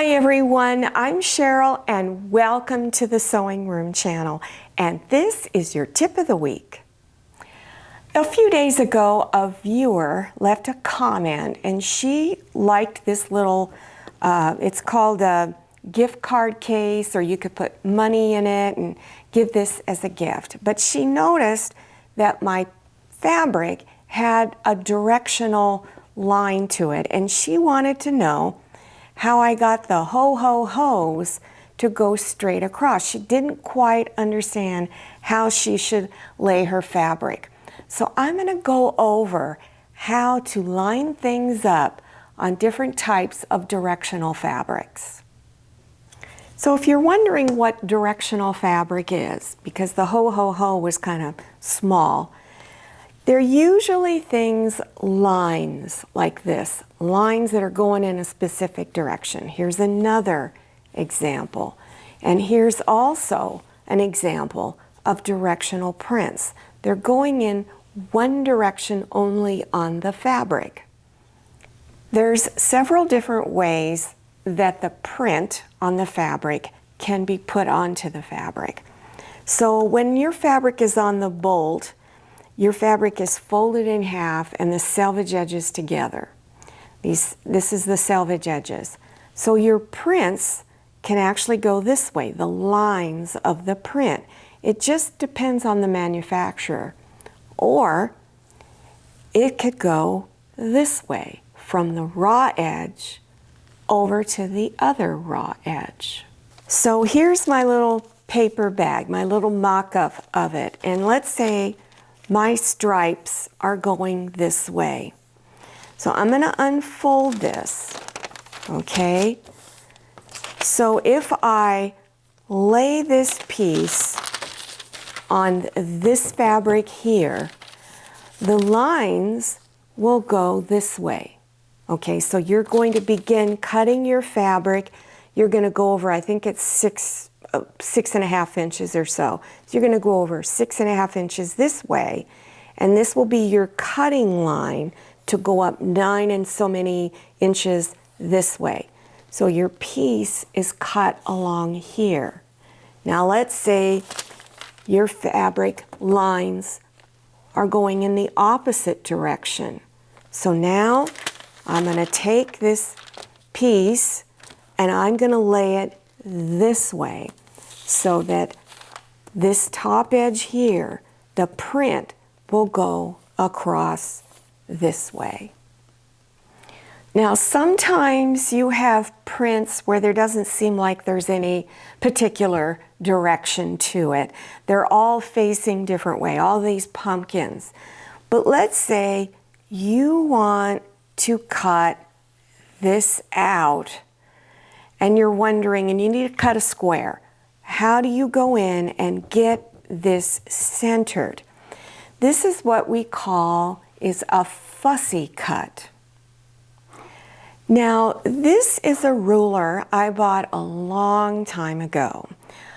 Hi everyone, I'm Cheryl and welcome to the Sewing Room channel, and this is your tip of the week. A few days ago, a viewer left a comment and she liked this little, it's called a gift card case, or you could put money in it and give this as a gift. But she noticed that my fabric had a directional line to it, and she wanted to know how I got the ho-ho-hos to go straight across. She didn't quite understand how she should lay her fabric. So I'm going to go over how to line things up on different types of directional fabrics. So if you're wondering what directional fabric is, because the ho-ho-ho was kind of small, they're usually lines like this, lines that are going in a specific direction. Here's another example. And here's also an example of directional prints. They're going in one direction only on the fabric. There's several different ways that the print on the fabric can be put onto the fabric. So when your fabric is on the bolt, your fabric is folded in half and the selvage edges together. This is the selvage edges. So your prints can actually go this way, the lines of the print. It just depends on the manufacturer. Or it could go this way, from the raw edge over to the other raw edge. So here's my little paper bag, my little mock-up of it. And let's say my stripes are going this way. So I'm going to unfold this, okay? So if I lay this piece on this fabric here, the lines will go this way. Okay, so you're going to begin cutting your fabric. You're going to go over, I think it's 6.5 inches or so. So you're going to go over 6.5 inches this way, and this will be your cutting line to go up 9 and so many inches this way. So your piece is cut along here. Now let's say your fabric lines are going in the opposite direction. So now I'm going to take this piece and I'm going to lay it this way so that this top edge here, the print will go across this way. Now sometimes you have prints where there doesn't seem like there's any particular direction to it. They're all facing different way, all these pumpkins. But let's say you want to cut this out and you're wondering, and you need to cut a square. How do you go in and get this centered? This is what we call is a fussy cut. Now, this is a ruler I bought a long time ago.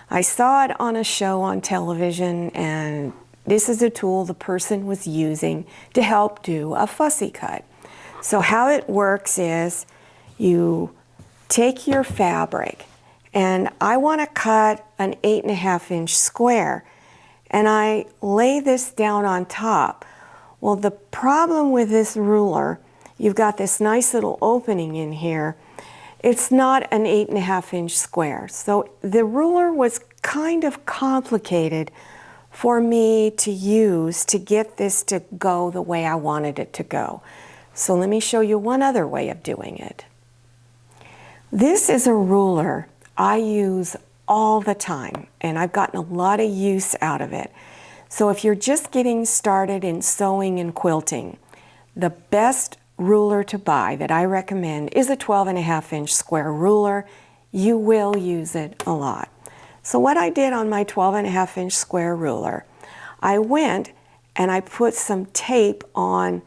I saw it on a show on television, and this is a tool the person was using to help do a fussy cut. So how it works is you take your fabric, and I want to cut an 8.5 inch square, and I lay this down on top. Well, the problem with this ruler, you've got this nice little opening in here. It's not an 8.5 inch square. So the ruler was kind of complicated for me to use to get this to go the way I wanted it to go. So let me show you one other way of doing it. This is a ruler I use all the time, and I've gotten a lot of use out of it. So if you're just getting started in sewing and quilting, the best ruler to buy that I recommend is a 12.5 inch square ruler. You will use it a lot. So what I did on my 12.5 inch square ruler, I went and I put some tape on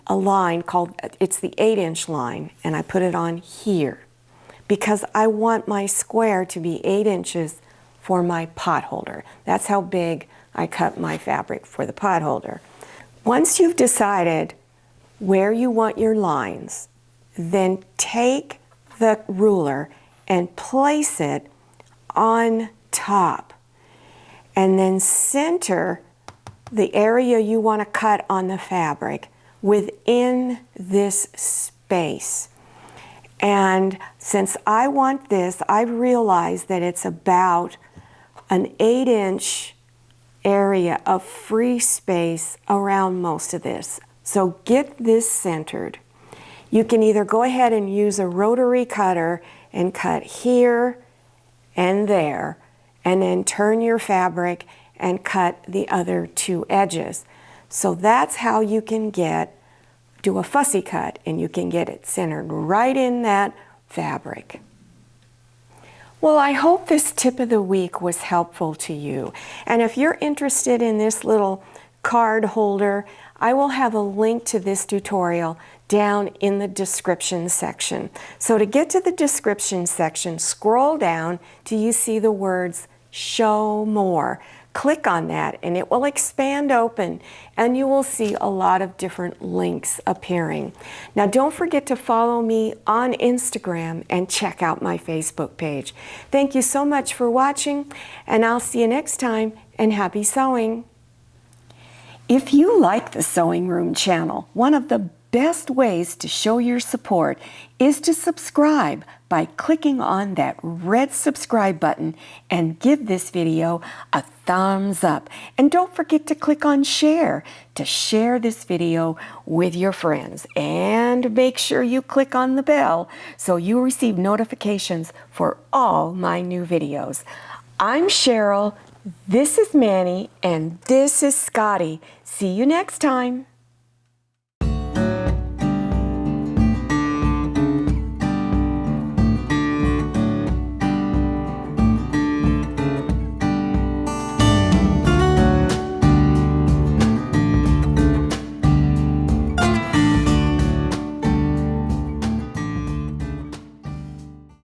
a line called, it's the 8 inch line, and I put it on here because I want my square to be 8 inches for my pot holder. That's how big I cut my fabric for the pot holder. Once you've decided where you want your lines, then take the ruler and place it on top. And then center the area you want to cut on the fabric within this space. And since I want this, I've realized that it's about an 8-inch area of free space around most of this. So get this centered. You can either go ahead and use a rotary cutter and cut here and there, and then turn your fabric and cut the other 2 edges. So that's how you can do a fussy cut, and you can get it centered right in that fabric. Well, I hope this tip of the week was helpful to you. And if you're interested in this little card holder, I will have a link to this tutorial down in the description section. So to get to the description section, scroll down till you see the words Show More. Click on that and it will expand open and you will see a lot of different links appearing. Now don't forget to follow me on Instagram and check out my Facebook page. Thank you so much for watching, and I'll see you next time, and happy sewing. If you like the Sewing Room channel, one of the best ways to show your support is to subscribe by clicking on that red subscribe button and give this video a thumbs up. And don't forget to click on share to share this video with your friends. And make sure you click on the bell so you receive notifications for all my new videos. I'm Cheryl, this is Manny, and this is Scotty. See you next time.